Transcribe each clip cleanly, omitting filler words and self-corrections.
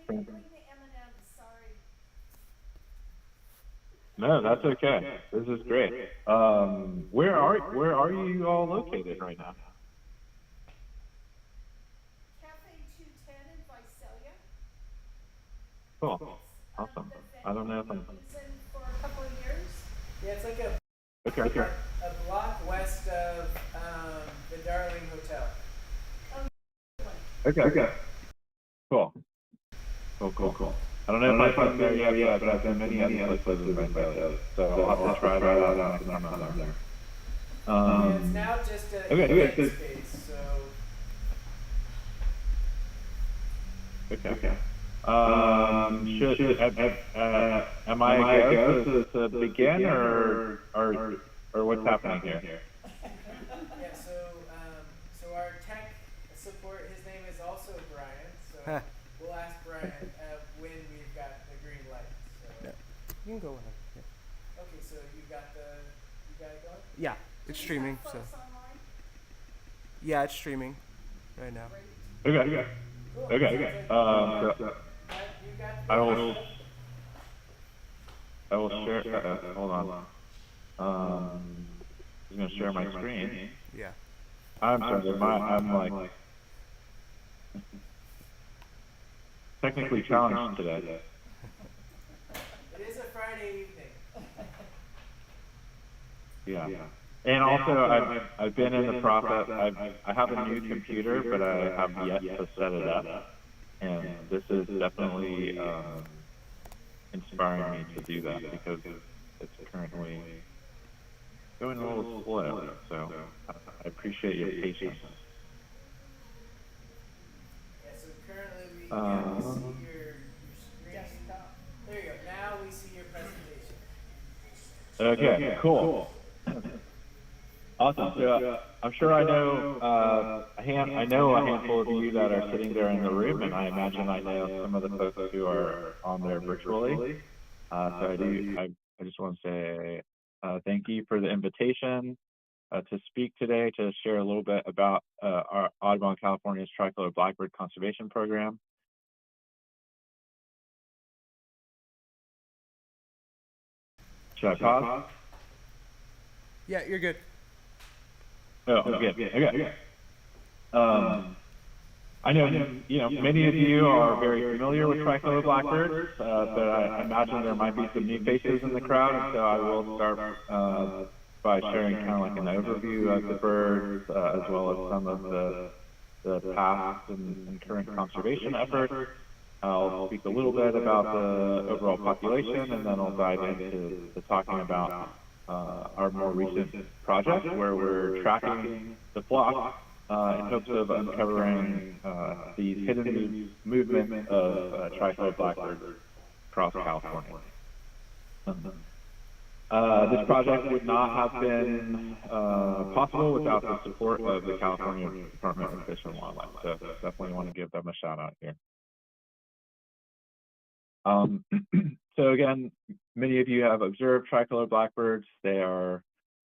bring the M&Ms, sorry. No, that's okay. This is great. Where are you all located right now? Cafe 210 in Visalia. Cool. It's Awesome. the I don't venue know we've if I'm been using for a couple of years. Yeah, it's like a okay. a block west of the Darling Hotel. Oh, Okay. Cool. Cool. I don't know if I've been there yet, but I've been to many places in Visalia. So I'll have to try that out next time I'm there. Yeah, it's now just a Okay. event space, so Okay. Am I a go to begin or what's happening here? yeah, so our tech support, his name is also Brian, so we'll ask Brian when we've got the green light. So Yeah. You can go ahead. okay, so you got it going? Yeah, it's do we streaming. have So folks online? yeah, it's streaming right now. Great. Okay. Cool. Okay. Sounds like So you got the I basics. will I will share. Hold on. I'm gonna share my screen. Yeah. I'm sorry. I'm like technically challenged today. It is a Friday evening. Yeah. And also, I've been in the process. I have a new computer, but I have yet to set it up. And this is definitely inspiring me to do that because it's currently going a little slow. So I appreciate your patience. Yeah, so currently we Um, see your screen. Desktop. There you go. Now we see your presentation. okay, cool. Awesome. So I'm sure I know I know a handful of you that are sitting there in the room, and I imagine I know some of the folks who are on there virtually. So I just want to say thank you for the invitation to speak today to share a little bit about our Audubon, California's tricolor blackbird conservation program. Should I pause? Yeah, you're good. Oh, good. Okay. I know, many of you are very familiar with tricolor blackbirds, but I imagine there might be some new faces in the crowd, and so I will start by sharing kind of like an overview of the birds, as well as some of the past and current conservation efforts. I'll speak a little bit about the overall population, and then I'll dive into talking about our more recent project where we're tracking the flock in hopes of uncovering these hidden movements of tricolor blackbirds across California. This project would not have been possible without the support of the California Department of Fish and Wildlife. So definitely want to give them a shout out here. So again, many of you have observed tricolor blackbirds. They are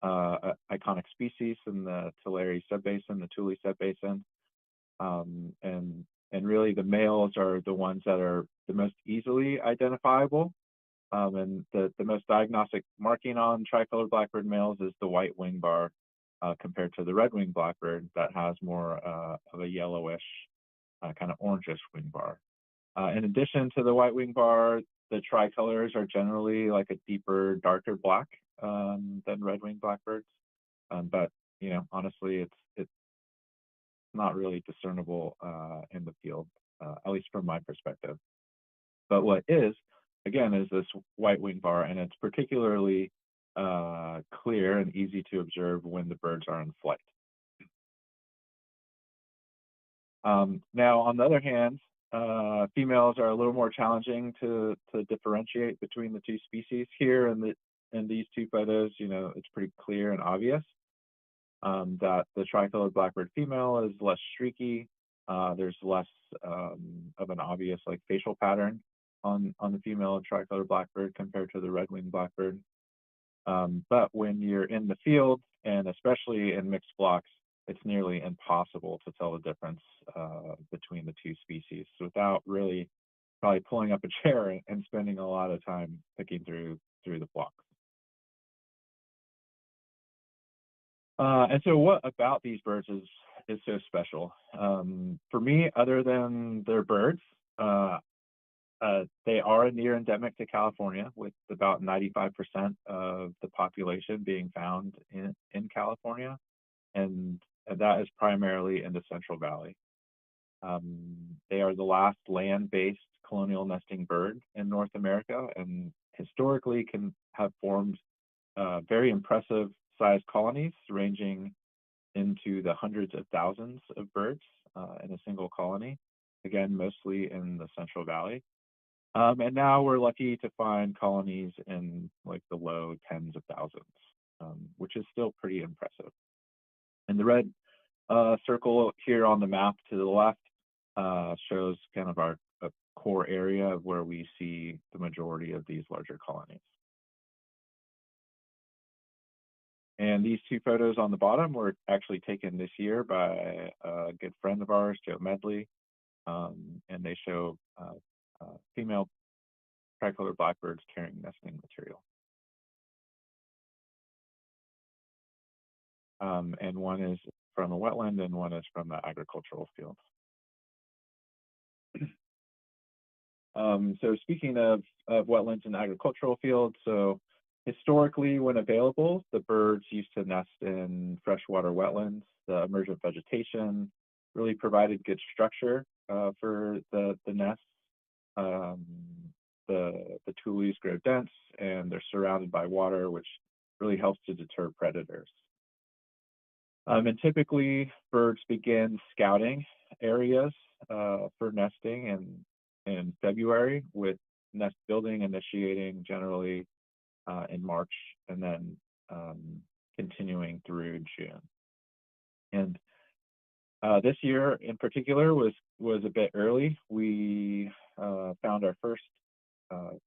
iconic species in the Tulare subbasin, the Tule subbasin, and really the males are the ones that are the most easily identifiable. And the most diagnostic marking on tricolor blackbird males is the white wing bar, compared to the red winged blackbird that has more of a yellowish, kind of orangish wing bar. In addition to the white wing bar, the tricolors are generally like a deeper, darker black than red winged blackbirds. But honestly, it's not really discernible in the field, at least from my perspective. But what is, again, is this white wing bar, and it's particularly clear and easy to observe when the birds are in flight. Now, on the other hand, females are a little more challenging to differentiate between the two species. Here in these two photos, it's pretty clear and obvious that the tricolored blackbird female is less streaky. There's less of an obvious like facial pattern on the female tricolored blackbird compared to the red-winged blackbird. But when you're in the field, and especially in mixed flocks, it's nearly impossible to tell the difference between the two species without really probably pulling up a chair and spending a lot of time picking through the flocks. And so what about these birds is so special? For me, other than their birds, they are near endemic to California, with about 95% of the population being found in California, and that is primarily in the Central Valley. They are the last land-based colonial nesting bird in North America, and historically can have formed very impressive sized colonies ranging into the hundreds of thousands of birds in a single colony, again, mostly in the Central Valley. And now we're lucky to find colonies in like the low tens of thousands, which is still pretty impressive. And the red circle here on the map to the left shows kind of our core area of where we see the majority of these larger colonies. And these two photos on the bottom were actually taken this year by a good friend of ours, Joe Medley, and they show female tricolored blackbirds carrying nesting material. And one is from a wetland and one is from the agricultural field. So speaking of wetlands and agricultural fields, so historically, when available, the birds used to nest in freshwater wetlands. The emergent vegetation really provided good structure for the nests. The tules grow dense and they're surrounded by water, which really helps to deter predators. And typically, birds begin scouting areas for nesting in February, with nest building initiating generally in March and then continuing through June. And this year in particular was a bit early. We found our first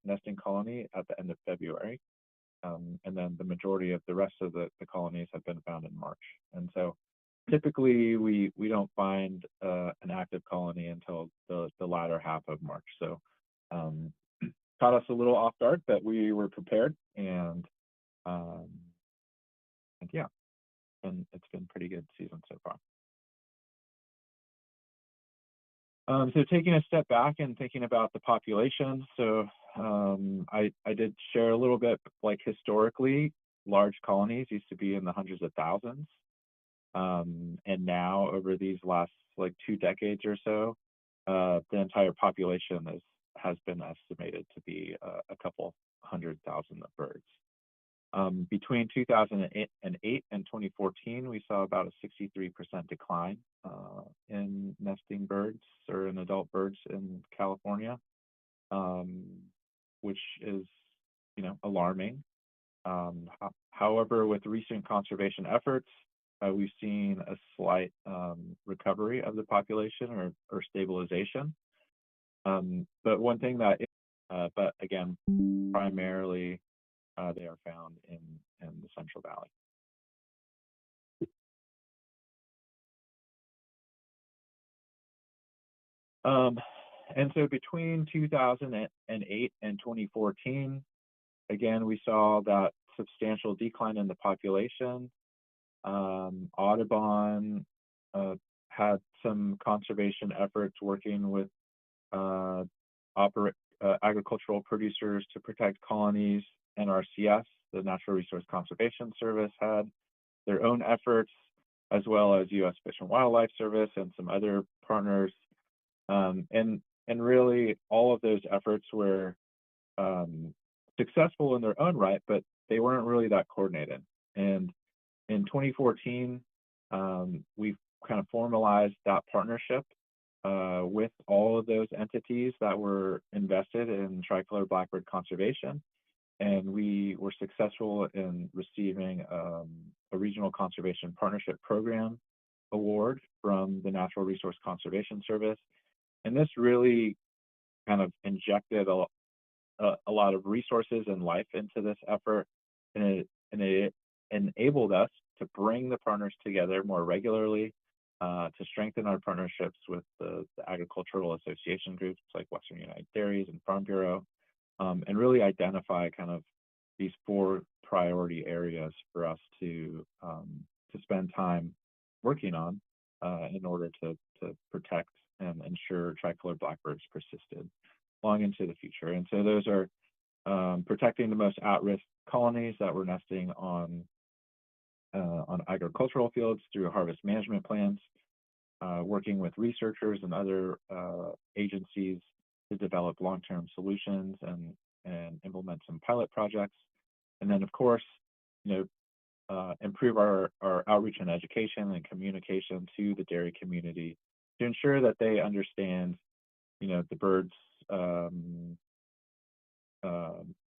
nesting colony at the end of February. And then the majority of the rest of the colonies have been found in March. And so typically we don't find an active colony until the latter half of March. So caught us a little off guard, but we were prepared, and yeah, and it's been pretty good season so far. So taking a step back and thinking about the population, so I did share a little bit, like historically, large colonies used to be in the hundreds of thousands. And now over these last like 2 decades or so, the entire population has been estimated to be a couple 100,000 of birds. Between 2008 and 2014, we saw about a 63% decline in nesting birds or in adult birds in California, which is, alarming. However, with recent conservation efforts, we've seen a slight recovery of the population or stabilization. But one thing but again, primarily they are found in the Central Valley. And so between 2008 and 2014, again, we saw that substantial decline in the population. Audubon had some conservation efforts working with agricultural producers to protect colonies. NRCS, the Natural Resource Conservation Service, had their own efforts, as well as U.S. Fish and Wildlife Service and some other partners. And really, all of those efforts were successful in their own right, but they weren't really that coordinated. And in 2014, we kind of formalized that partnership with all of those entities that were invested in tricolored blackbird conservation. And we were successful in receiving a Regional Conservation Partnership Program award from the Natural Resource Conservation Service. And this really kind of injected a lot of resources and life into this effort, and it enabled us to bring the partners together more regularly to strengthen our partnerships with the agricultural association groups like Western United Dairies and Farm Bureau, and really identify kind of these 4 priority areas for us to spend time working on in order to protect and ensure tricolored blackbirds persisted long into the future. And so those are protecting the most at-risk colonies that were nesting on agricultural fields through harvest management plans, working with researchers and other agencies to develop long-term solutions and implement some pilot projects. And then, of course, improve our outreach and education and communication to the dairy community to ensure that they understand, the birds'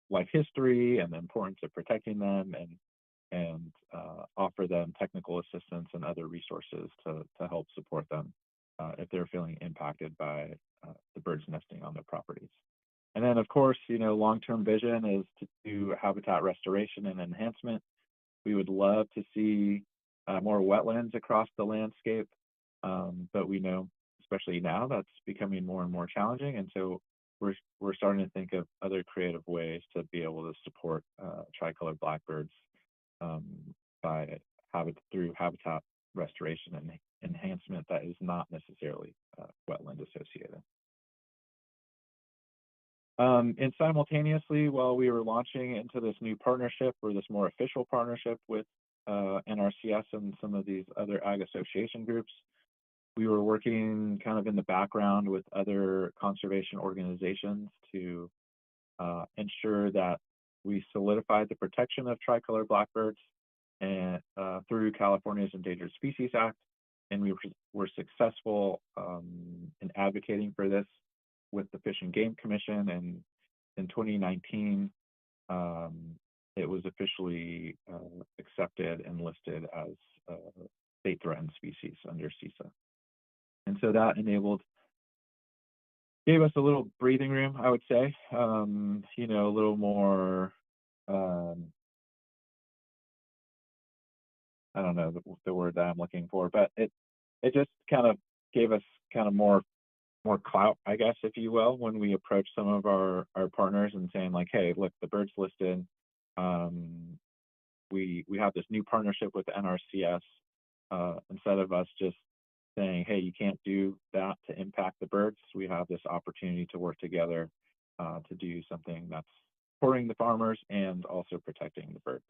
life history and the importance of protecting them, and offer them technical assistance and other resources to help support them if they're feeling impacted by the birds nesting on their properties. And then, of course, long-term vision is to do habitat restoration and enhancement. We would love to see more wetlands across the landscape, but we know, especially now, that's becoming more and more challenging. And so we're starting to think of other creative ways to be able to support tricolored blackbirds through habitat restoration and enhancement that is not necessarily wetland associated. And simultaneously, while we were launching into this new partnership, or this more official partnership with NRCS and some of these other ag association groups, we were working kind of in the background with other conservation organizations to ensure that we solidified the protection of tricolored blackbirds and through California's Endangered Species Act, and we were successful in advocating for this with the Fish and Game Commission. And in 2019, it was officially accepted and listed as state threatened species under CISA. And so that gave us a little breathing room, I would say, a little more, I don't know the word that I'm looking for, but it just kind of gave us kind of more clout, I guess, if you will, when we approach some of our partners and saying like, hey, look, the bird's listed. We have this new partnership with the NRCS. Instead of us just saying, hey, you can't do that to impact the birds, we have this opportunity to work together to do something that's supporting the farmers and also protecting the birds.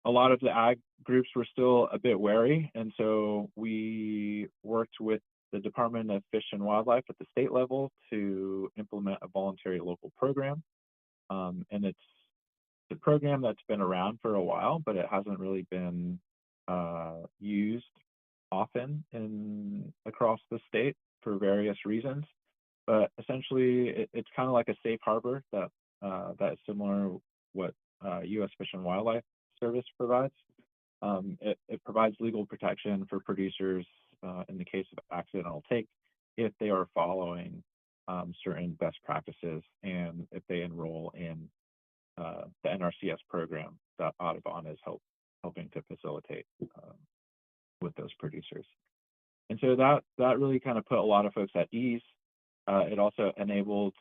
A lot of the ag groups were still a bit wary, and so we worked with the Department of Fish and Wildlife at the state level to implement a voluntary local program. And it's a program that's been around for a while, but it hasn't really been used often across the state for various reasons. But essentially, it's kind of like a safe harbor that is similar to what U.S. Fish and Wildlife Service provides. It provides legal protection for producers in the case of accidental take if they are following certain best practices and if they enroll in the NRCS program that Audubon is helping to facilitate with those producers. And so that really kind of put a lot of folks at ease. It also enabled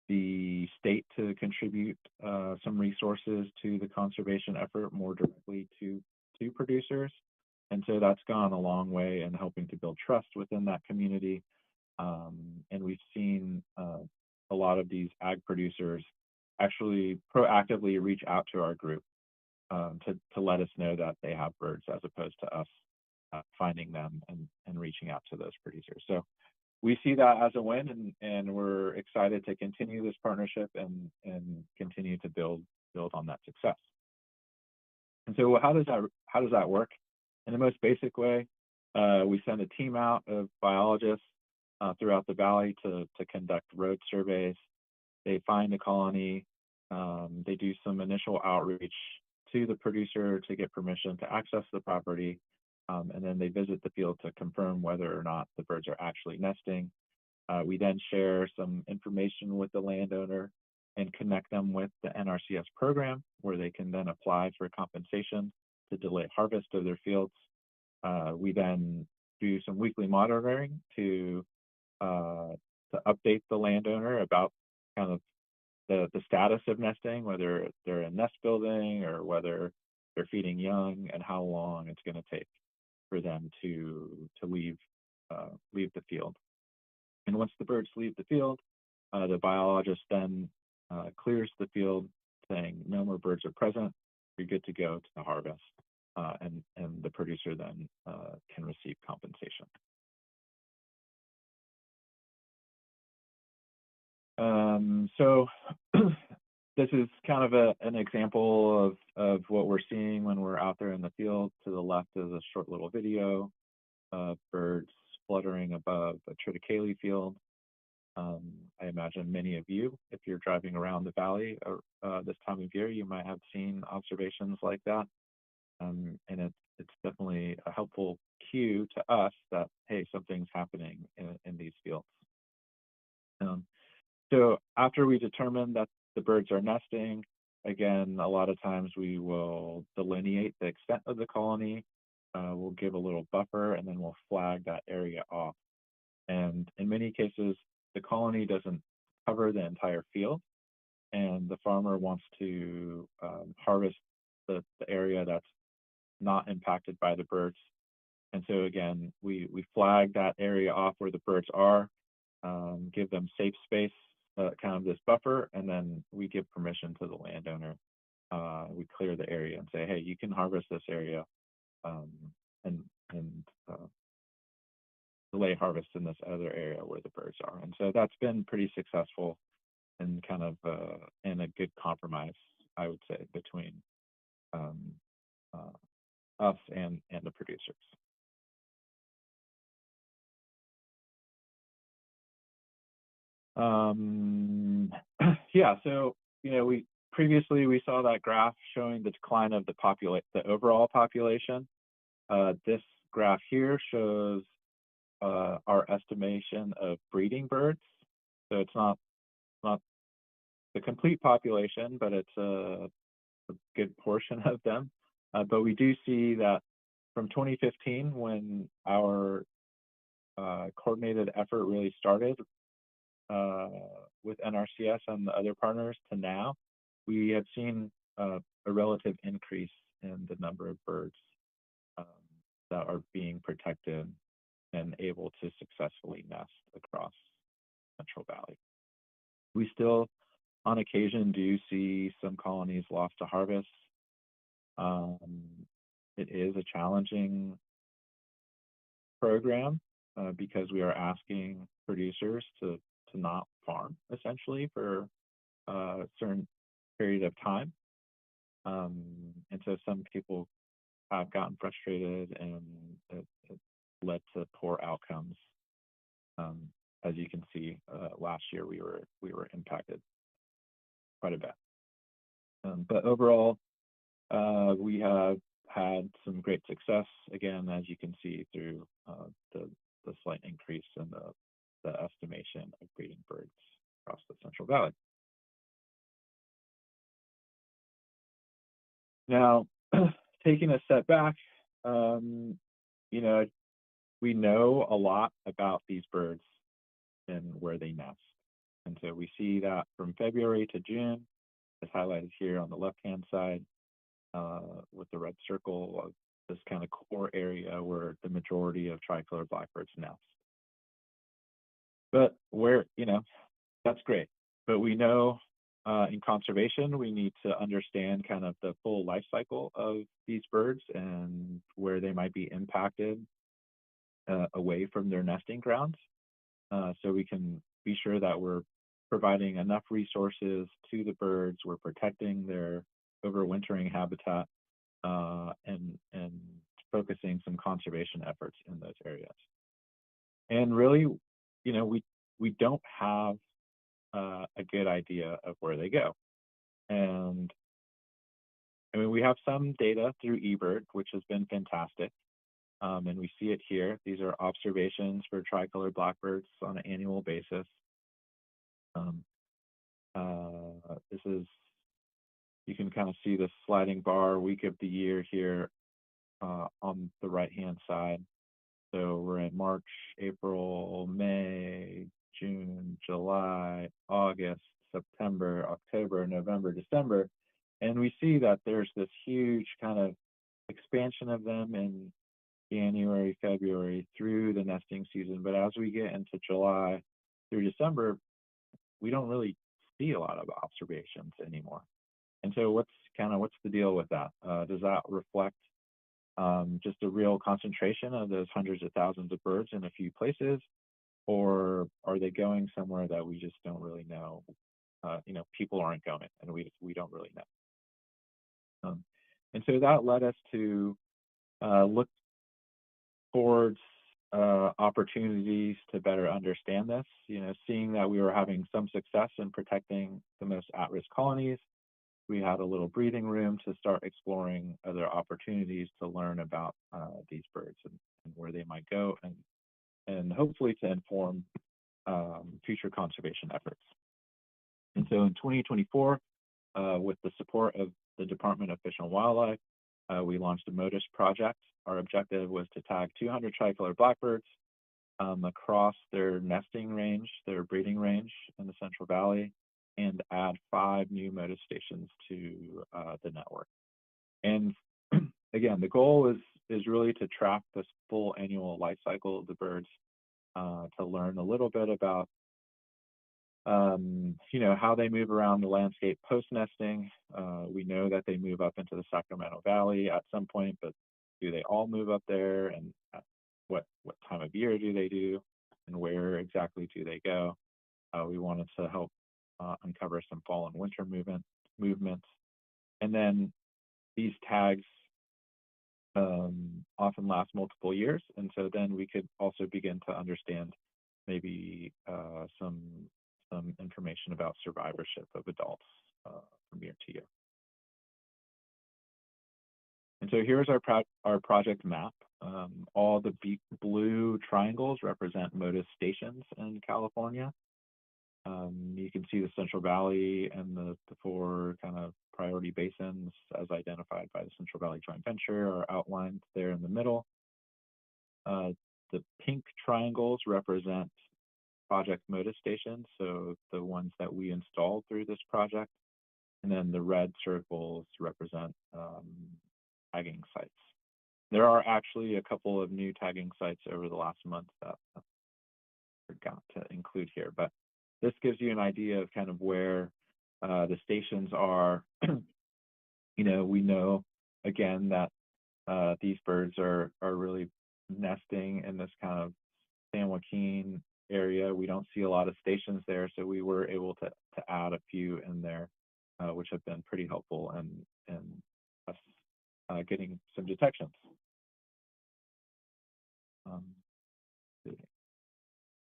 the state to contribute some resources to the conservation effort more directly to producers. And so that's gone a long way in helping to build trust within that community. And we've seen a lot of these ag producers actually proactively reach out to our group to let us know that they have birds, as opposed to us finding them and reaching out to those producers. So we see that as a win, and we're excited to continue this partnership and continue to build on that success. And so how does that work? In the most basic way, we send a team out of biologists throughout the valley to conduct road surveys. They find a colony, they do some initial outreach to the producer to get permission to access the property, and then they visit the field to confirm whether or not the birds are actually nesting. We then share some information with the landowner and connect them with the NRCS program, where they can then apply for compensation to delay harvest of their fields. We then do some weekly monitoring to update the landowner about kind of the status of nesting, whether they're in nest building or whether they're feeding young, and how long it's going to take for them to leave the field. And once the birds leave the field, the biologist then clears the field, saying no more birds are present. You're good to go to the harvest, and the producer then can receive compensation. So this is kind of an example of what we're seeing when we're out there in the field. To the left is a short little video of birds fluttering above a triticale field. I imagine many of you, if you're driving around the valley this time of year, you might have seen observations like that. And it's definitely a helpful cue to us that, hey, something's happening in these fields. So after we determine that the birds are nesting, again, a lot of times we will delineate the extent of the colony. We'll give a little buffer, and then we'll flag that area off. And in many cases, the colony doesn't cover the entire field, and the farmer wants to harvest the area that's not impacted by the birds. And so again, we flag that area off where the birds are, give them safe space, kind of this buffer, and then we give permission to the landowner. We clear the area and say, hey, you can harvest this area, and delay harvest in this other area where the birds are. And so that's been pretty successful and kind of and a good compromise, I would say, between us and the producers. Yeah, so we previously saw that graph showing the decline of the overall population. This graph here shows our estimation of breeding birds. So it's not the complete population, but it's a good portion of them. But we do see that from 2015, when our coordinated effort really started with NRCS and the other partners, to now, we have seen a relative increase in the number of birds that are being protected and able to successfully nest across Central Valley. We still, on occasion, do see some colonies lost to harvest. It is a challenging program because we are asking producers to not farm, essentially, for a certain period of time. And so some people have gotten frustrated, and it led to poor outcomes. As you can see, last year we were impacted quite a bit. But overall, we have had some great success, again, as you can see through the slight increase in the estimation of breeding birds across the Central Valley. Now, taking a step back, we know a lot about these birds and where they nest. And so we see that from February to June, as highlighted here on the left-hand side, with the red circle of this kind of core area where the majority of tricolored blackbirds nest. But that's great. But we know in conservation, we need to understand kind of the full life cycle of these birds and where they might be impacted away from their nesting grounds. So we can be sure that we're providing enough resources to the birds, we're protecting their overwintering habitat, and focusing some conservation efforts in those areas. And really, we don't have a good idea of where they go. And I mean, we have some data through eBird, which has been fantastic. And we see it here. These are observations for tricolored blackbirds on an annual basis. You can kind of see the sliding bar week of the year here on the right-hand side. So we're in March, April, May, June, July, August, September, October, November, December. And we see that there's this huge kind of expansion of them in January, February through the nesting season. But as we get into July through December, we don't really see a lot of observations anymore. And so what's the deal with that? Does that reflect just a real concentration of those hundreds of thousands of birds in a few places, or are they going somewhere that we just don't really know? People aren't going, and we don't really know. And so that led us to look towards opportunities to better understand this. Seeing that we were having some success in protecting the most at-risk colonies, we had a little breathing room to start exploring other opportunities to learn about these birds and where they might go, and hopefully to inform future conservation efforts. And so in 2024, with the support of the Department of Fish and Wildlife, we launched a MODIS project. Our objective was to tag 200 tricolored blackbirds across their nesting range, their breeding range in the Central Valley, and add 5 new MODIS stations to the network. And again, the goal is really to track this full annual life cycle of the birds, to learn a little bit about how they move around the landscape post-nesting. We know that they move up into the Sacramento Valley at some point, but do they all move up there? And at what time of year do they do? And where exactly do they go? We wanted to help uncover some fall and winter movements. And then these tags often last multiple years. And so then we could also begin to understand maybe some information about survivorship of adults from year to year. And so here's our project map. All the blue triangles represent MODIS stations in California. You can see the Central Valley and the 4 kind of priority basins as identified by the Central Valley Joint Venture are outlined there in the middle. The pink triangles represent Project MODIS stations, so the ones that we installed through this project. And then the red circles represent tagging sites. There are actually a couple of new tagging sites over the last month that I forgot to include here, but this gives you an idea of kind of where the stations are. We know, again, that these birds are really nesting in this kind of San Joaquin area. We don't see a lot of stations there, so we were able to add a few in there, which have been pretty helpful in us getting some detections.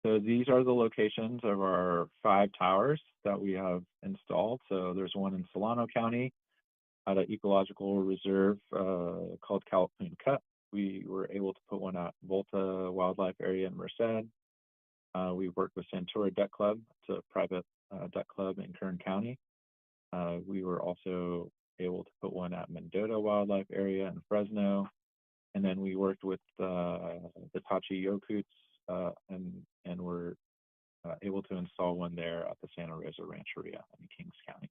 So these are the locations of our 5 towers that we have installed. So there's one in Solano County at an ecological reserve called Calhoun Cut. We were able to put one at Volta Wildlife Area in Merced. We worked with Santura Duck Club. It's a private duck club in Kern County. We were also able to put one at Mendota Wildlife Area in Fresno. And then we worked with the Tachi Yokuts and were able to install one there at the Santa Rosa Rancheria in Kings County.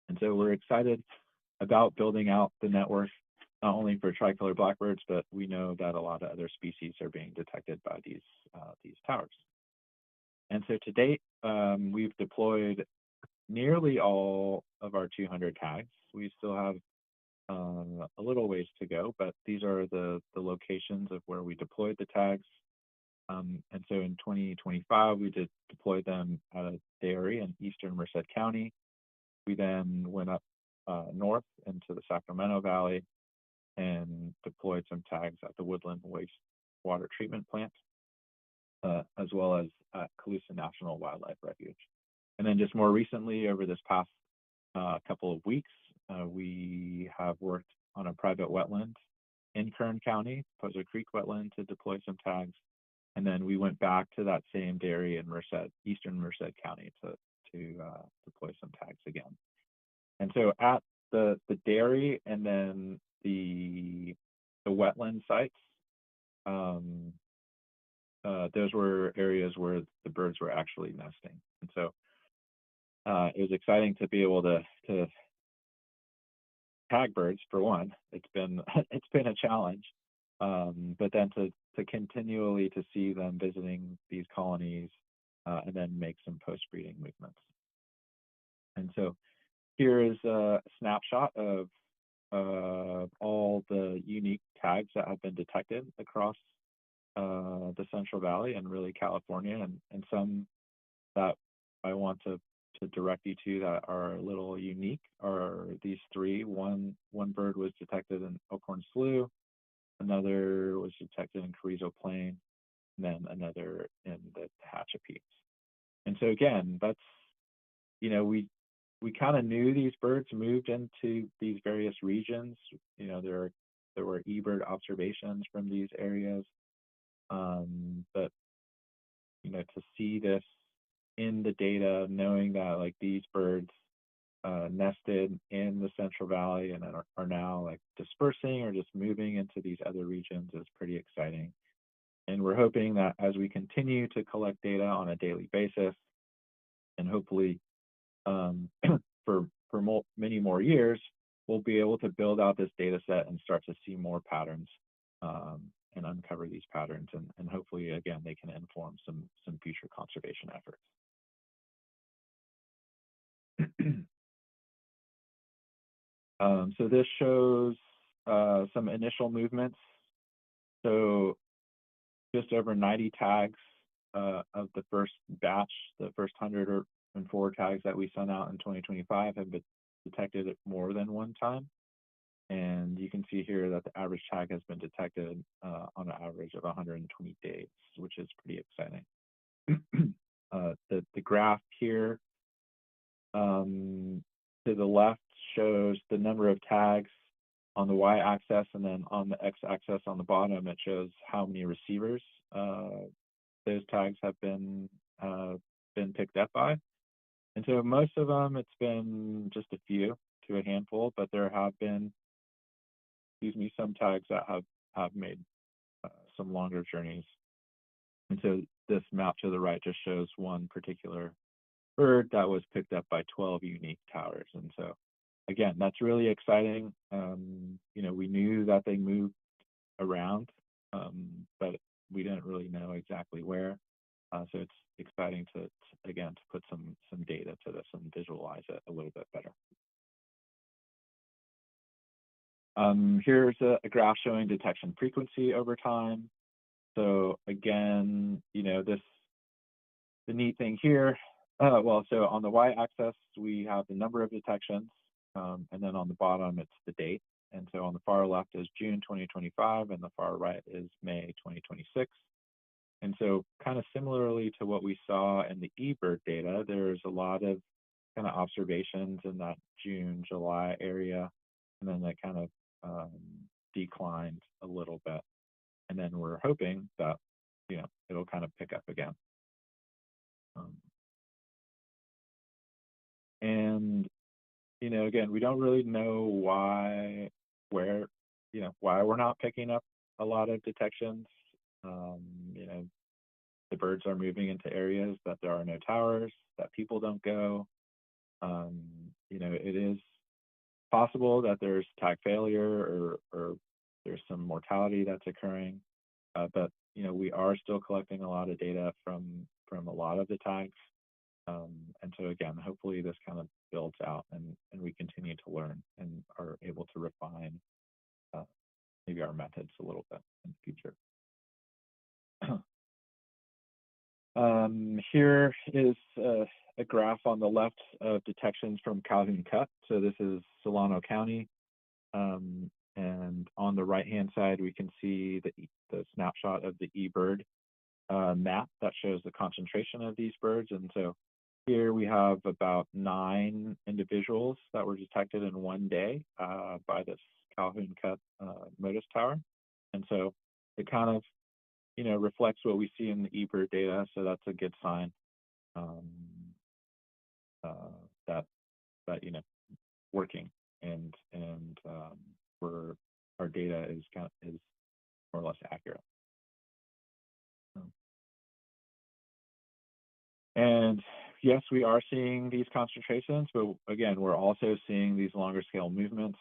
And so we're excited about building out the network, not only for tricolored blackbirds, but we know that a lot of other species are being detected by these towers. And so to date, we've deployed nearly all of our 200 tags. We still have a little ways to go, but these are the locations of where we deployed the tags. And so in 2025, we did deploy them at a dairy in eastern Merced County. We then went up north into the Sacramento Valley and deployed some tags at the Woodland Wastewater Treatment Plant, as well as at Colusa National Wildlife Refuge. And then just more recently, over this past couple of weeks, we have worked on a private wetland in Kern County, Pozo Creek wetland, to deploy some tags. And then we went back to that same dairy in eastern Merced County to deploy some tags again. And so at the dairy and then the wetland sites, those were areas where the birds were actually nesting. And so it was exciting to be able to tag birds for one. It's been it's been a challenge, but then to continually to see them visiting these colonies and then make some post-breeding movements. And so here is a snapshot of all the unique tags that have been detected across the Central Valley and really California, and some that I want to direct you to that are a little unique are these three. One bird was detected in Elkhorn Slough, another was detected in Carrizo Plain, and then another in the Tehachapi's. And so again, that's, you know, we kind of knew these birds moved into these various regions. You know, there were eBird observations from these areas, but you know, to see this in the data, knowing that like these birds nested in the Central Valley and are now like dispersing or just moving into these other regions is pretty exciting. And we're hoping that as we continue to collect data on a daily basis, and hopefully for many more years, we'll be able to build out this data set and start to see more patterns and uncover these patterns, and hopefully again they can inform some future conservation efforts. So this shows some initial movements. So just over 90 tags of the first batch, the first 104 tags that we sent out in 2025 have been detected more than one time. And you can see here that the average tag has been detected on an average of 120 days, which is pretty exciting. The graph here to the left shows the number of tags on the y-axis, and then on the x-axis on the bottom, it shows how many receivers those tags have been picked up by. And so most of them, it's been just a few to a handful, but there have been, some tags that have made some longer journeys. And so this map to the right just shows one particular bird that was picked up by 12 unique towers. And so again, that's really exciting. You know, we knew that they moved around, but we didn't really know exactly where. So it's exciting to again, to put some data to this and visualize it a little bit better. Here's a graph showing detection frequency over time. So again, you know, the neat thing here, well, so on the y-axis, we have the number of detections, and then on the bottom, it's the date. And so on the far left is June 2025, and the far right is May 2026. And so kind of similarly to what we saw in the eBird data, there's a lot of kind of observations in that June, July area, and then that kind of declined a little bit. And then we're hoping that, you know, it'll kind of pick up again. And, you know, again, we don't really know why we're not picking up a lot of detections. You know, the birds are moving into areas that there are no towers, that people don't go. You know, it is possible that there's tag failure or there's some mortality that's occurring. But, you know, we are still collecting a lot of data from a lot of the tags. And so again, hopefully this kind of builds out and we continue to learn and are able to refine maybe our methods a little bit in the future. Here is a graph on the left of detections from Calhoun Cut. So this is Solano County. And on the right-hand side, we can see the snapshot of the eBird map that shows the concentration of these birds. And so here we have about 9 individuals that were detected in one day by this Calhoun Cut Motus Tower. And so it kind of, you know, reflects what we see in the eBird data. So that's a good sign that, you know, working and our data is more or less accurate. And yes, we are seeing these concentrations, but again, we're also seeing these longer scale movements.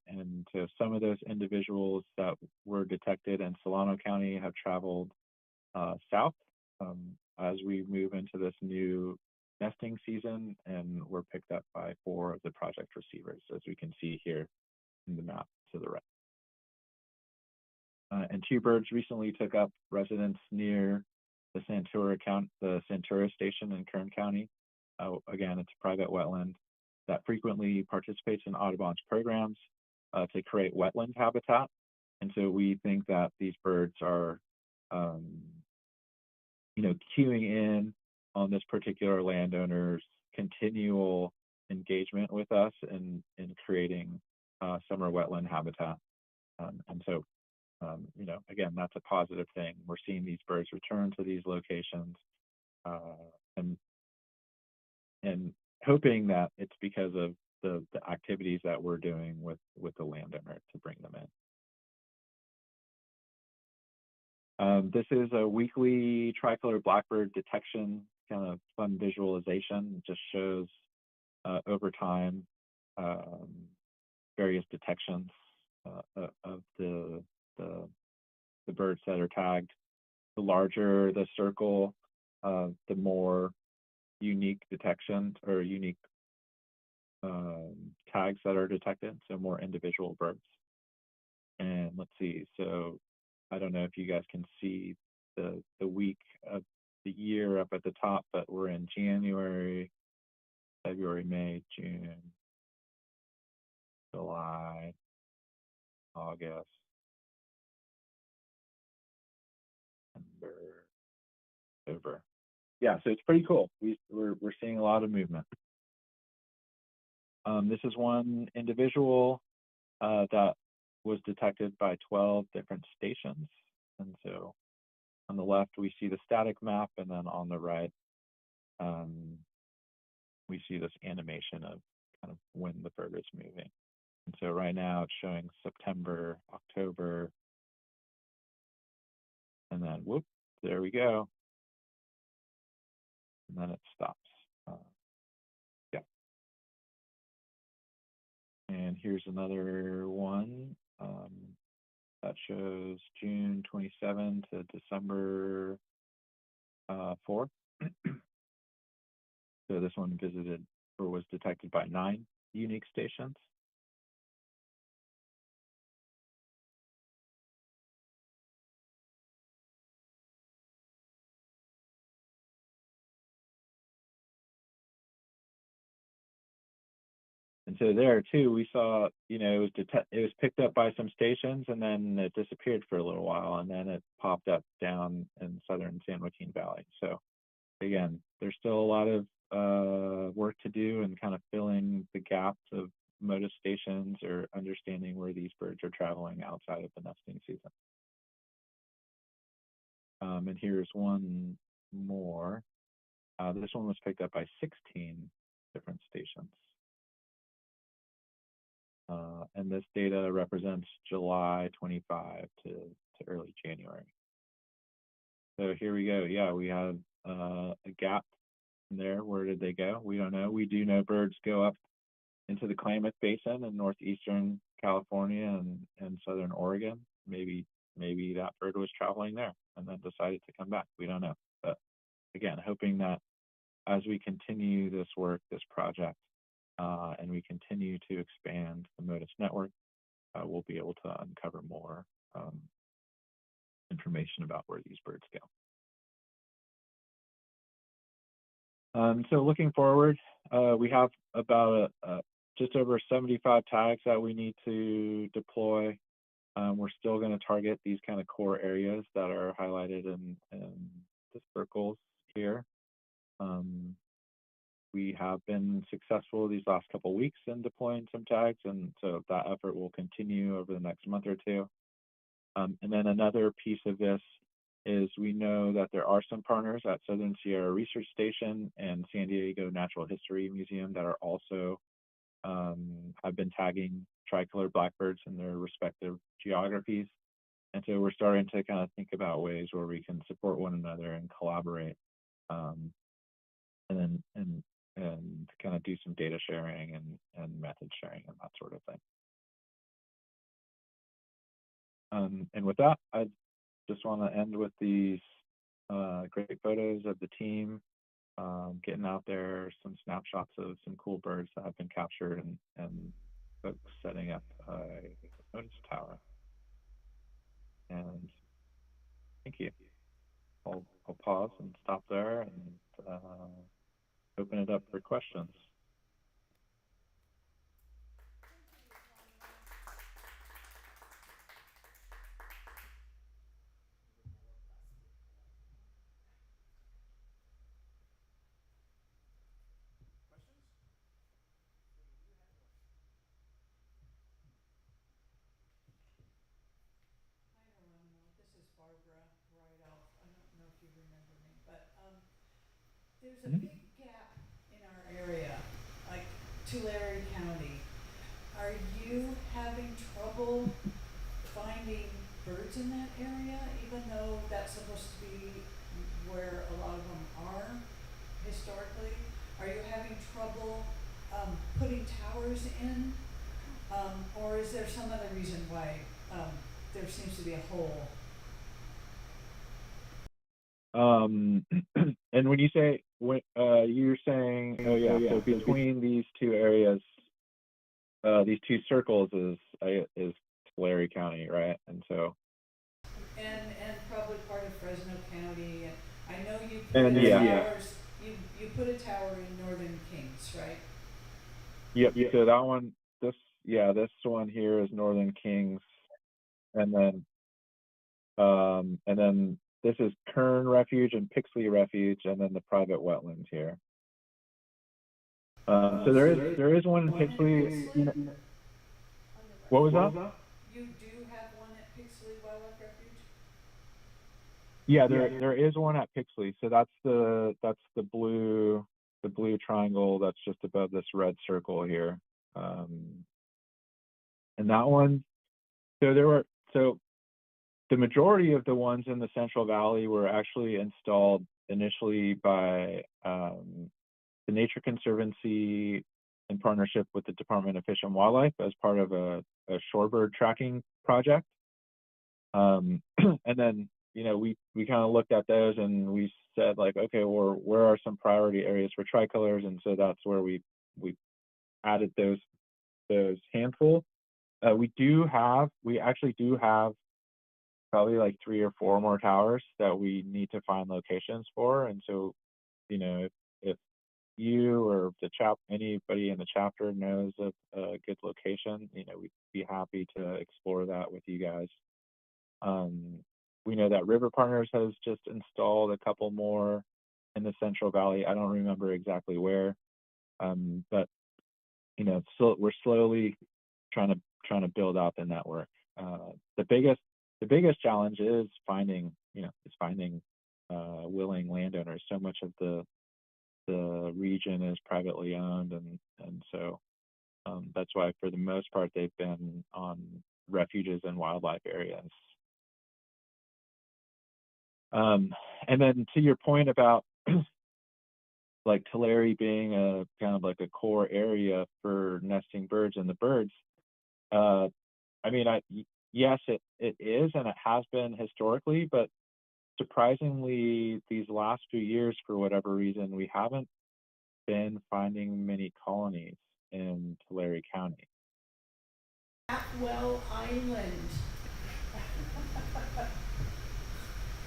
And so some of those individuals that were detected in Solano County have traveled south as we move into this new nesting season, and were picked up by 4 of the project receivers, as we can see here in the map to the right. And 2 birds recently took up residence near the Santura Station in Kern County. Again, it's a private wetland that frequently participates in Audubon's programs to create wetland habitat. And so we think that these birds are, queuing in on this particular landowner's continual engagement with us in creating summer wetland habitat. And so again, that's a positive thing. We're seeing these birds return to these locations, and hoping that it's because of the activities that we're doing with the landowner to bring them in. This is a weekly tricolor blackbird detection kind of fun visualization. It just shows over time various detections of the birds that are tagged. The larger the circle, the more unique detections or unique tags that are detected, so more individual birds. And let's see, so I don't know if you guys can see the week of the year up at the top, but we're in January, February, May, June, July, August, September, October. Yeah, so it's pretty cool. We're seeing a lot of movement. This is one individual that was detected by 12 different stations. And so on the left, we see the static map, and then on the right, we see this animation of kind of when the bird is moving. And so right now it's showing September, October, and then whoop, there we go. And then it stops. Yeah. And here's another one that shows June 27 to December 4. So this one visited or was detected by 9 unique stations. And so there too, we saw, it was picked up by some stations, and then it disappeared for a little while, and then it popped up down in southern San Joaquin Valley. So again, there's still a lot of work to do and kind of filling the gaps of MODIS stations or understanding where these birds are traveling outside of the nesting season. And here's one more. This one was picked up by 16 different stations. And this data represents July 25 to early January. So here we go. Yeah, we have a gap there. Where did they go? We don't know. We do know birds go up into the Klamath Basin in northeastern California and southern Oregon. Maybe that bird was traveling there and then decided to come back. We don't know. But again, hoping that as we continue this work, this project, and we continue to expand the MODIS network, we'll be able to uncover more information about where these birds go. So looking forward, we have about just over 75 tags that we need to deploy. We're still going to target these kind of core areas that are highlighted in the circles here. We have been successful these last couple of weeks in deploying some tags, and so that effort will continue over the next month or two. And then another piece of this is we know that there are some partners at Southern Sierra Research Station and San Diego Natural History Museum that are also have been tagging tricolored blackbirds in their respective geographies. And so we're starting to kind of think about ways where we can support one another and collaborate, and kind of do some data sharing and method sharing and that sort of thing. And with that, I just want to end with these great photos of the team getting out there, some snapshots of some cool birds that have been captured, and folks setting up a notice tower. And thank you. I'll pause and stop there and open it up for questions. Hi, Geronimo. This is Barbara Rideoff. I don't know if you remember me, but there's a big gap in our area, like Tulare County. Are you having trouble finding birds in that area, even though that's supposed to be where a lot of them are historically? Are you having trouble putting towers in? Or is there some other reason why there seems to be a hole? And when you say, you're saying, oh yeah, so between these two areas, these two circles is Tulare County, right? And so, And probably part of Fresno County. And I know you put and towers. You put a tower in Northern Kings, right? Yep. So that one, this one here is Northern Kings, and then this is Kern Refuge and Pixley Refuge, and then the private wetlands here. So there is one in Pixley. You know, what was that? You do have one at Pixley Wildlife Refuge? Yeah, there is one at Pixley. So that's the blue triangle that's just above this red circle here. And that one, so the majority of the ones in the Central Valley were actually installed initially by the Nature Conservancy in partnership with the Department of Fish and Wildlife as part of a shorebird tracking project. And then, we kind of looked at those and we said, like, okay, well, where are some priority areas for tricolors? And so that's where we added those handful. We actually do have probably like 3 or 4 more towers that we need to find locations for. And so, if you or anybody in the chapter knows of a good location, we'd be happy to explore that with you guys. We know that River Partners has just installed a couple more in the Central Valley. I don't remember exactly where, but so we're slowly trying to build out the network. The biggest challenge is finding willing landowners. So much of the region is privately owned, and so that's why for the most part they've been on refuges and wildlife areas. And then to your point about like Tulare being a kind of like a core area for nesting birds and the birds, yes, it is, and it has been historically, but surprisingly, these last few years, for whatever reason, we haven't been finding many colonies in Tulare County. Atwell Island.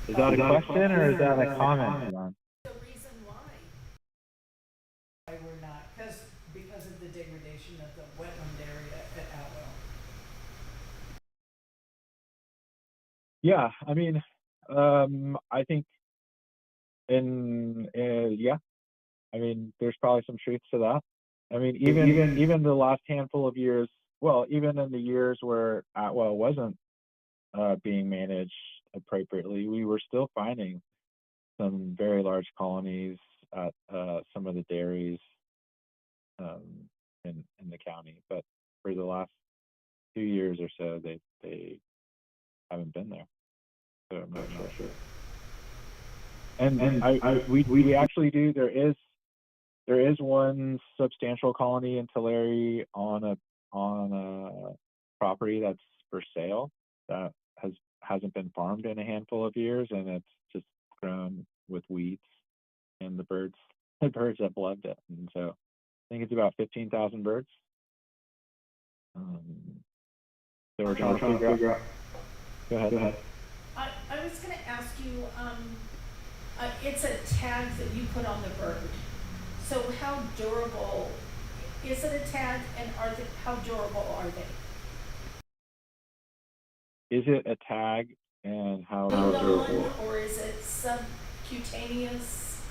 Is that a question or is that a comment, John? The reason why. Why we're not, because of the degradation of the wetland area at Atwell. Yeah, I think there's probably some truth to that. Even the last handful of years, well, even in the years where Atwell wasn't being managed appropriately, we were still finding some very large colonies at some of the dairies. in the county. But for the last 2 years or so, they haven't been there. So I'm not sure. And we actually do. There is one substantial colony in Tulare on a property that's for sale that hasn't been farmed in a handful of years, and it's just grown with weeds, and the birds have loved it. And so I think it's about 15,000 birds. So we're trying to figure out. Go ahead. I was gonna ask you, it's a tag that you put on the bird. So how durable, is it a tag, and how durable are they? Is it a tag, and how Durable, durable? or is it subcutaneous?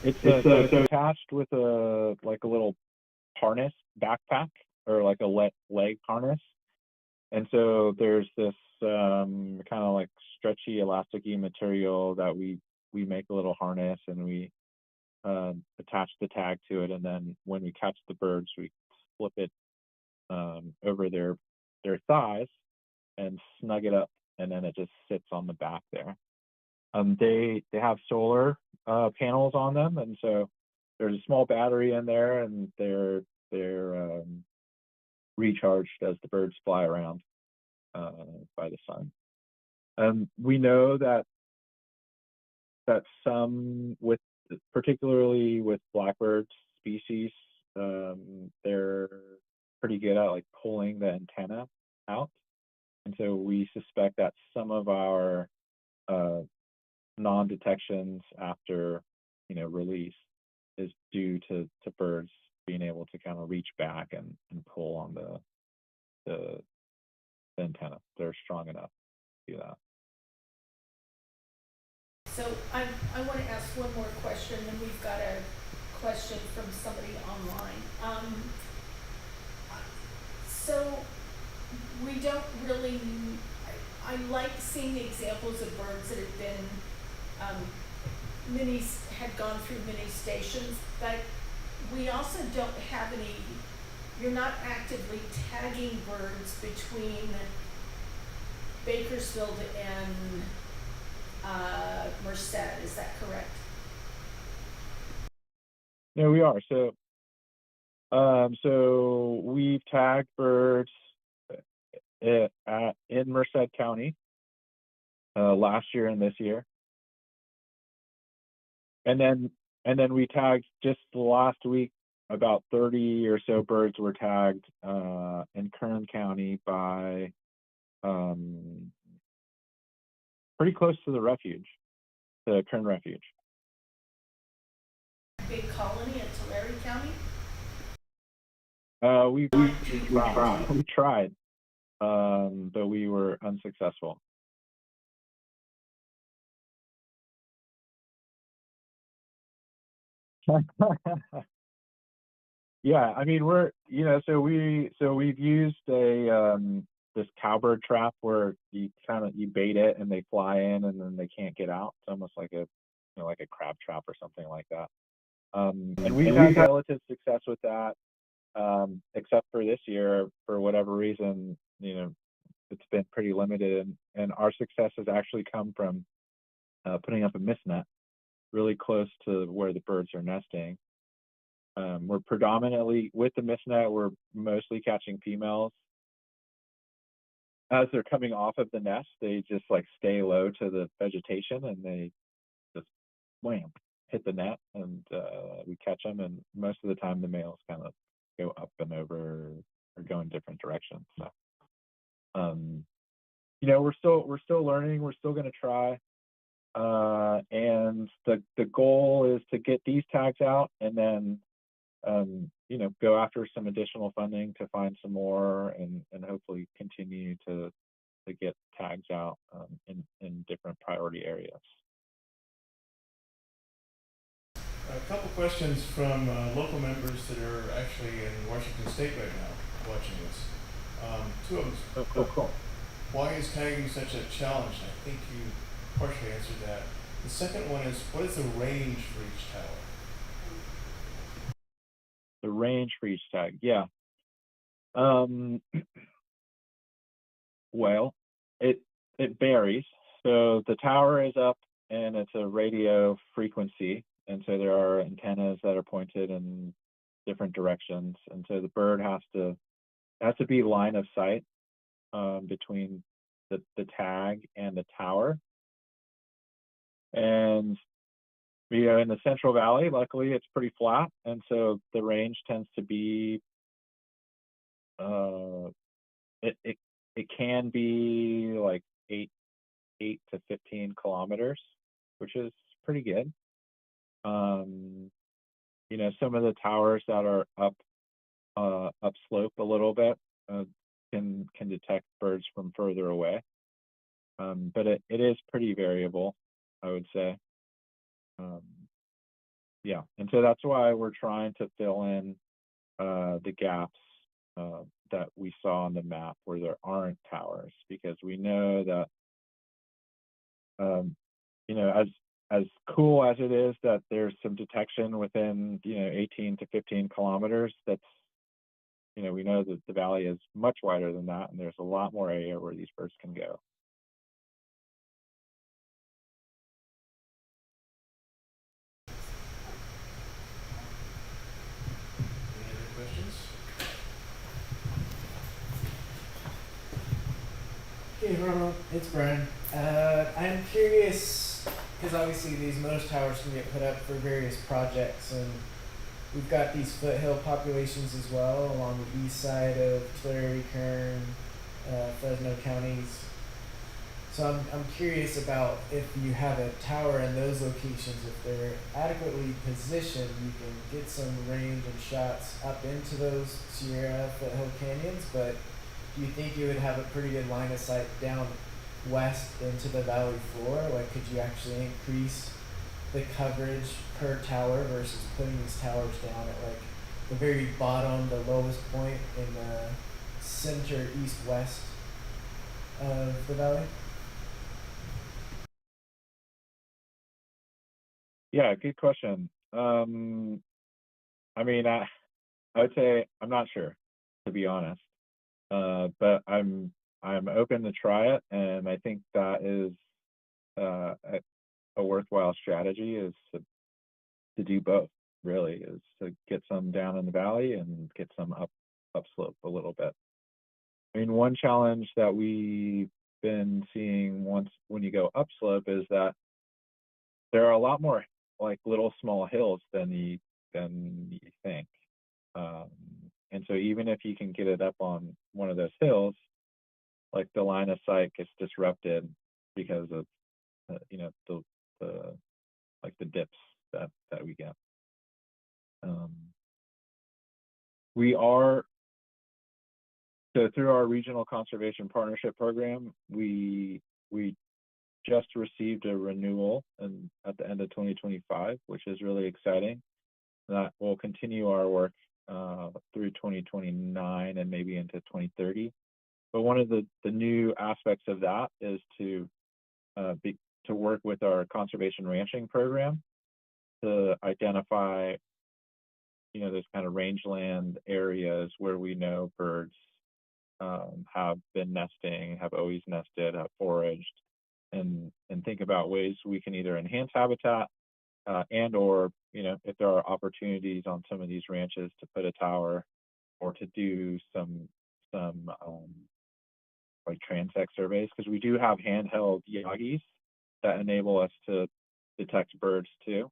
It's attached with a little harness backpack, or like a leg harness. And so there's this kind of like stretchy, elasticy material that we make a little harness, and we attach the tag to it, and then when we catch the birds, we flip it over their thighs and snug it up, and then it just sits on the back there. They have solar panels on them, and so there's a small battery in there, and they're recharged as the birds fly around by the sun. We know that some, particularly with blackbird species, they're pretty good at like pulling the antenna out, and so we suspect that some of our non-detections after release is due to birds being able to kind of reach back and pull on the antenna. They're strong enough to do that. So I want to ask one more question, and we've got a question from somebody online. So we don't really, I like seeing the examples of birds that have been, had gone through many stations, but we also don't have any, you're not actively tagging birds between Bakersfield and Merced, is that correct? No, we are. So we've tagged birds in Merced County last year and this year, and then we tagged just last week. About 30 or so birds were tagged in Kern County by pretty close to the refuge, the Kern Refuge. Big colony in Tulare County? We tried, but we were unsuccessful. Yeah, I mean, so we've used this cowbird trap where you bait it and they fly in and then they can't get out. It's almost like a crab trap or something like that. And we've had relative success with that, except for this year, for whatever reason, it's been pretty limited, and our success has actually come from putting up a mist net really close to where the birds are nesting. We're predominantly, with the mist net, we're mostly catching females. As they're coming off of the nest, they just stay low to the vegetation, and they just wham, hit the net, and we catch them. And most of the time, the males kind of go up and over or go in different directions. So, we're still learning. We're still going to try. And the goal is to get these tags out, and then go after some additional funding to find some more, and hopefully continue to get tags out in different priority areas. A couple questions from local members that are actually in Washington State right now watching this. Two of them. Cool. Why is tagging such a challenge? I think you partially answered that. The second one is, what is the range for each tower? The range for each tag, yeah. Um, well, it varies. So the tower is up and it's a radio frequency, and so there are antennas that are pointed in different directions, and so the bird has to be line of sight between the tag and the tower. And in the Central Valley, luckily it's pretty flat, and so the range tends to be it can be like 8 to 15 kilometers, which is pretty good. Some of the towers that are upslope a little bit can detect birds from further away. But it is pretty variable, I would say. Yeah, and so that's why we're trying to fill in the gaps that we saw on the map where there aren't towers, because we know that as cool as it is that there's some detection within 18 to 15 kilometers, that's we know that the valley is much wider than that, and there's a lot more area where these birds can go. Any other questions? Hey Ronald, it's Brian. I'm curious, because obviously these most towers can get put up for various projects, and we've got these foothill populations as well along the east side of Tulare, Kern, Fresno counties. So I'm curious about if you have a tower in those locations, if they're adequately positioned, you can get some range and shots up into those Sierra foothill canyons, but do you think you would have a pretty good line of sight down west into the valley floor? Like, could you actually increase the coverage per tower versus putting these towers down at like the very bottom, the lowest point in the center east-west of the valley? Yeah, good question. I mean, I would say I'm not sure, to be honest. But I'm open to try it, and I think that is a worthwhile strategy, is to do both. Really, is to get some down in the valley and get some upslope a little bit. I mean, one challenge that we've been seeing when you go upslope is that there are a lot more like little small hills than you think. And so even if you can get it up on one of those hills, like the line of sight gets disrupted because of the like the dips that we get. We are so through our regional conservation partnership program, we just received a renewal at the end of 2025, which is really exciting. That will continue our work through 2029 and maybe into 2030. But one of the new aspects of that is to work with our conservation ranching program to identify those kind of rangeland areas where we know birds have been nesting, have always nested, have foraged, and think about ways we can either enhance habitat and or if there are opportunities on some of these ranches to put a tower or to do some like transect surveys, because we do have handheld Yagis that enable us to detect birds too.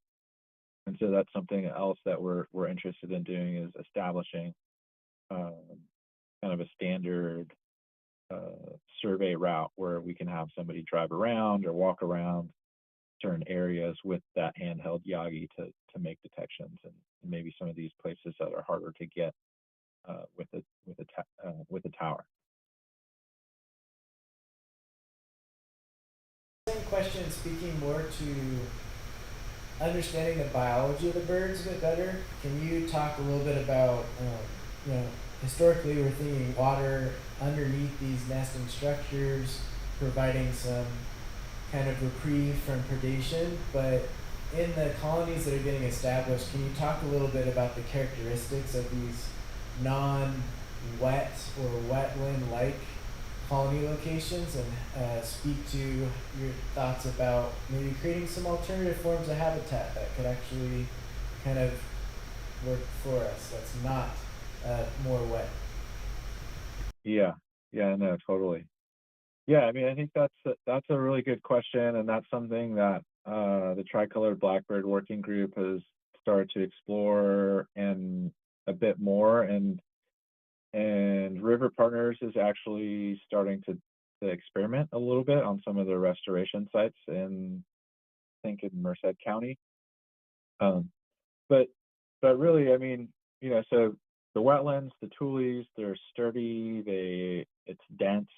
And so that's something else that we're interested in doing, is establishing kind of a standard survey route where we can have somebody drive around or walk around certain areas with that handheld Yagi to make detections, and maybe some of these places that are harder to get with a tower. Same question, speaking more to understanding the biology of the birds a bit better. Can you talk a little bit about, historically we're thinking water underneath these nesting structures, providing some kind of reprieve from predation, but in the colonies that are getting established, can you talk a little bit about the characteristics of these non-wet or wetland-like colony locations, and speak to your thoughts about maybe creating some alternative forms of habitat that could actually kind of work for us, that's not more wet? Yeah, yeah, no, totally. Yeah, I mean, I think that's a really good question, and that's something that the Tricolored Blackbird Working Group has started to explore and a bit more, and River Partners is actually starting to experiment a little bit on some of the restoration sites in, I think, in Merced County. Um, but really, I mean, so the wetlands, the tules, they're sturdy, it's dense.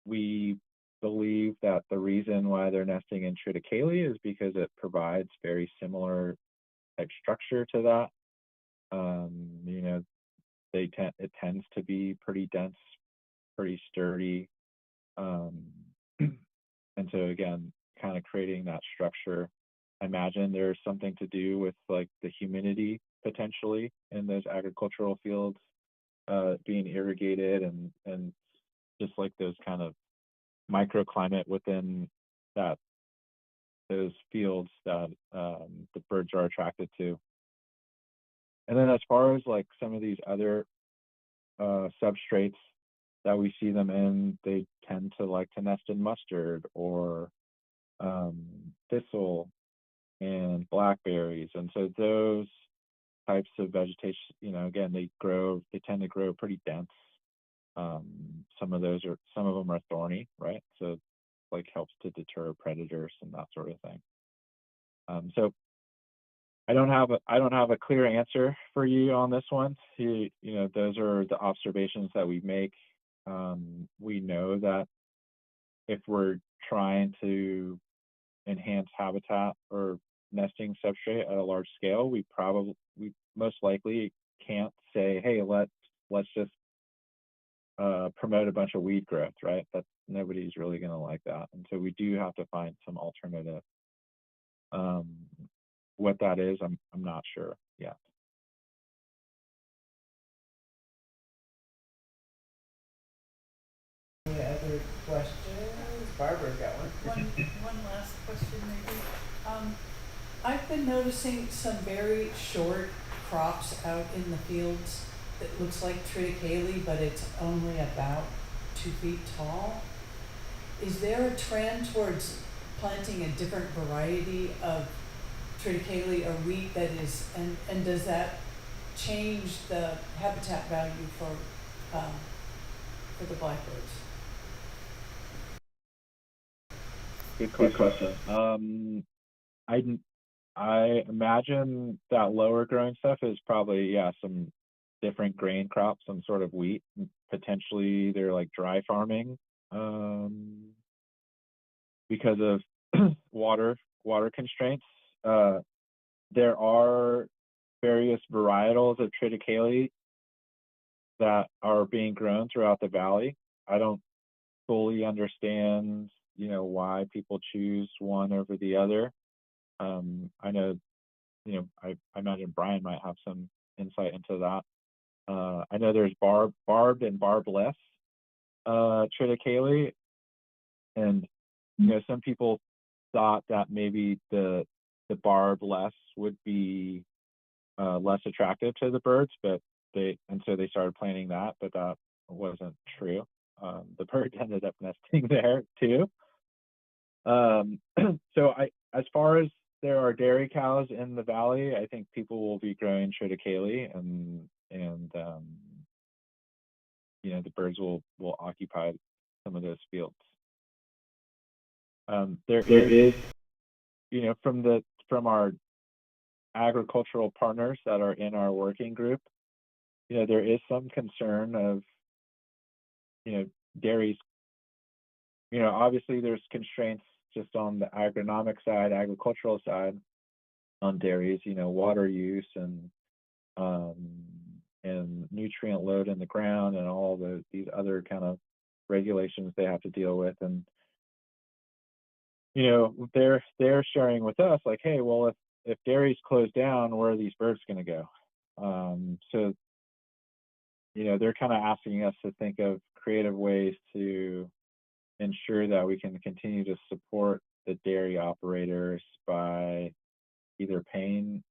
We believe that the reason why they're nesting in triticale is because it provides very similar type structure to that. You know, it tends to be pretty dense, pretty sturdy. Um, and so again, kind of creating that structure. I imagine there's something to do with like the humidity potentially in those agricultural fields being irrigated, and just like those kind of microclimate within that those fields that the birds are attracted to. And then as far as like some of these other substrates that we see them in, they tend to like to nest in mustard or thistle and blackberries. And so those types of vegetation, again, they tend to grow pretty dense. Some of them are thorny, right? So like helps to deter predators and that sort of thing. So I don't have a clear answer for you on this one. Those are the observations that we make. We know that if we're trying to enhance habitat or nesting substrate at a large scale, we most likely can't say, hey, let's just promote a bunch of weed growth, right? That nobody's really going to like that, and so we do have to find some alternative. What that is, I'm not sure yet. Any other questions? Barbara's got one. One last question maybe. I've been noticing some very short crops out in the fields that looks like triticale, but it's only about 2 feet tall. Is there a trend towards planting a different variety of triticale or wheat that is, and does that change the habitat value for the blackbirds? Good question. I imagine that lower growing stuff is probably, some different grain crops, some sort of wheat. Potentially they're like dry farming because of water constraints. There are various varietals of triticale that are being grown throughout the valley. I don't fully understand, why people choose one over the other. I know, I imagine Brian might have some insight into that. I know there's barbed and barbless triticale, and some people thought that maybe the barbless would be less attractive to the birds, so they started planting that, but that wasn't true. The birds ended up nesting there too. So as far as there are dairy cows in the valley, I think people will be growing triticale, and the birds will occupy some of those fields. There is, from our agricultural partners that are in our working group, there is some concern of, dairies. Obviously there's constraints just on the agronomic side, agricultural side on dairies, water use and nutrient load in the ground and all these other kind of regulations they have to deal with. And you know, they're sharing with us like, hey, well, if dairy's closed down, where are these birds going to go? So, you know, they're kind of asking us to think of creative ways to ensure that we can continue to support the dairy operators by either paying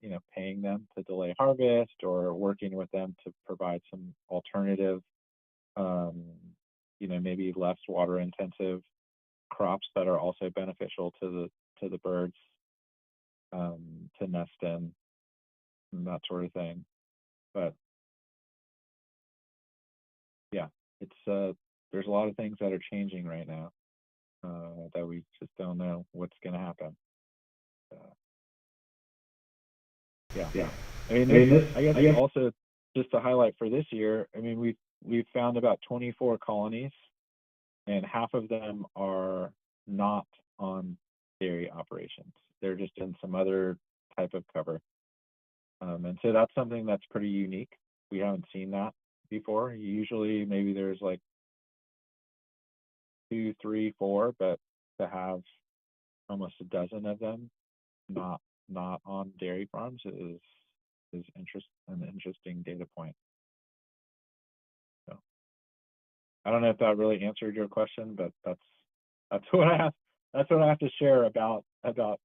them to delay harvest or working with them to provide some alternative, you know, maybe less water intensive crops that are also beneficial to the birds to nest in and that sort of thing. But yeah, it's there's a lot of things that are changing right now that we just don't know what's going to happen. Yeah. I mean, I guess also just to highlight for this year, I mean, we've found about 24 colonies, and half of them are not on dairy operations. They're just in some other type of cover. And so that's something that's pretty unique. We haven't seen that before. Usually maybe there's like 2, 3, 4, but to have almost a dozen of them not on dairy farms is an interesting data point. So I don't know if that really answered your question, but that's what I have to share about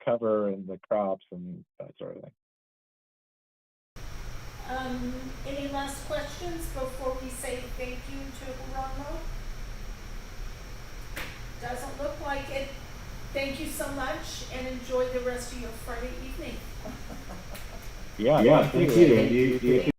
cover and the crops and that sort of thing. Any last questions before we say thank you to Ronald? Doesn't look like it. Thank you so much and enjoy the rest of your Friday evening. Yeah, thank you.